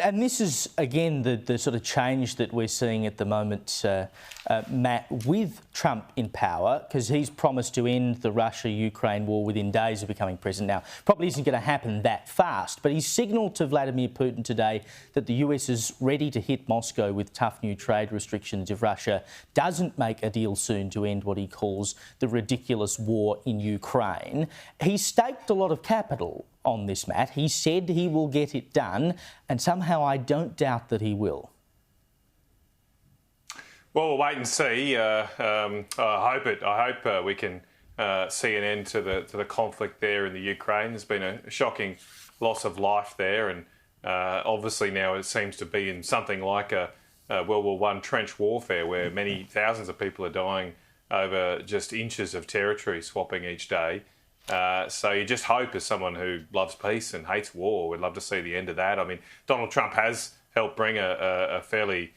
And this is, again, the sort of change that we're seeing at the moment, Matt, with Trump in power, because he's promised to end the Russia-Ukraine war within days of becoming president. Now, probably isn't going to happen that fast, but he's signalled to Vladimir Putin today that the US is ready to hit Moscow with tough new trade restrictions if Russia doesn't make a deal soon to end what he calls the ridiculous war in Ukraine. He's staked a lot of capital on this, Matt. He said he will get it done, and somehow I don't doubt that he will. Well, we'll wait and see. I hope we can see an end to the conflict there in the Ukraine. There's been a shocking loss of life there, and obviously now it seems to be in something like a World War I trench warfare, where many thousands of people are dying over just inches of territory swapping each day. So you just hope, as someone who loves peace and hates war, we'd love to see the end of that. I mean, Donald Trump has helped bring a fairly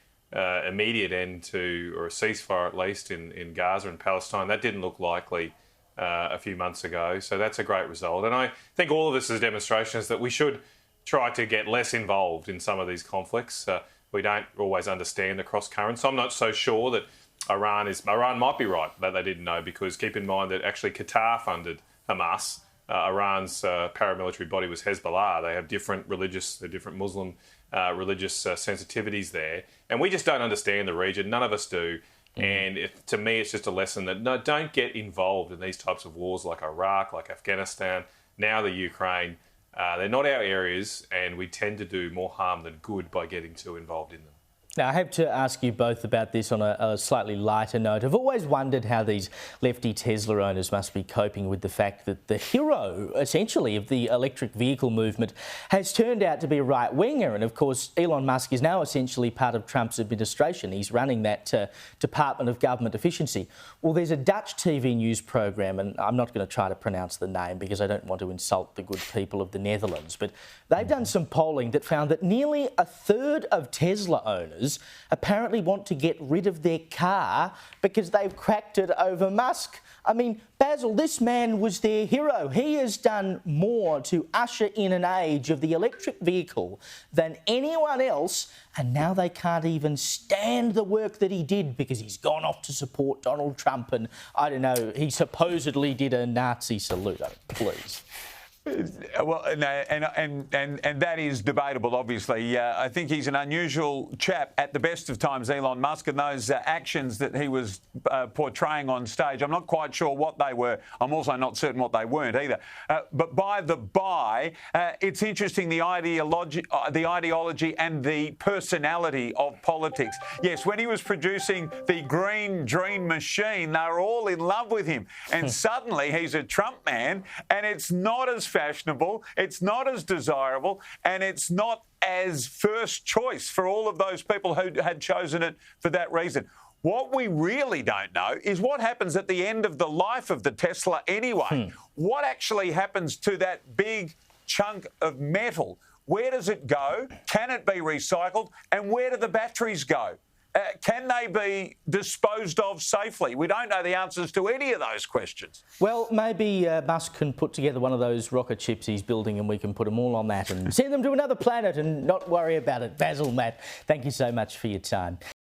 immediate end to, or a ceasefire at least, in Gaza and Palestine. That didn't look likely a few months ago, so that's a great result. And I think all of this is demonstrations that we should try to get less involved in some of these conflicts. We don't always understand the cross currents. I'm not so sure that Iran might be right that they didn't know, because keep in mind that actually Qatar funded Hamas. Iran's paramilitary body was Hezbollah. They have different Muslim religious sensitivities there, and we just don't understand the region. None of us do. And to me, it's just a lesson that no, don't get involved in these types of wars like Iraq, like Afghanistan, now the Ukraine. They're not our areas, and we tend to do more harm than good by getting too involved in them. Now, I have to ask you both about this on a slightly lighter note. I've always wondered how these lefty Tesla owners must be coping with the fact that the hero, essentially, of the electric vehicle movement has turned out to be a right-winger. And, of course, Elon Musk is now essentially part of Trump's administration. He's running that Department of Government Efficiency. Well, there's a Dutch TV news program, and I'm not going to try to pronounce the name because I don't want to insult the good people of the Netherlands, but they've done some polling that found that nearly a third of Tesla owners apparently want to get rid of their car because they've cracked it over Musk. I mean, Basil, this man was their hero. He has done more to usher in an age of the electric vehicle than anyone else, and now they can't even stand the work that he did because he's gone off to support Donald Trump, and I don't know, he supposedly did a Nazi salute. Oh, please. Well, and that is debatable, obviously. I think he's an unusual chap at the best of times, Elon Musk, and those actions that he was portraying on stage, I'm not quite sure what they were. I'm also not certain what they weren't either. But by the by, it's interesting, the ideology and the personality of politics. Yes, when he was producing the Green Dream Machine, they were all in love with him. And suddenly he's a Trump man, and it's not as fashionable, it's not as desirable, and it's not as first choice for all of those people who had chosen it for that reason. What we really don't know is what happens at the end of the life of the Tesla anyway. What actually happens to that big chunk of metal? Where does it go? Can it be recycled? And where do the batteries go? Can they be disposed of safely? We don't know the answers to any of those questions. Well, maybe Musk can put together one of those rocket ships he's building, and we can put them all on that and send them to another planet and not worry about it. Basil, Matt, thank you so much for your time.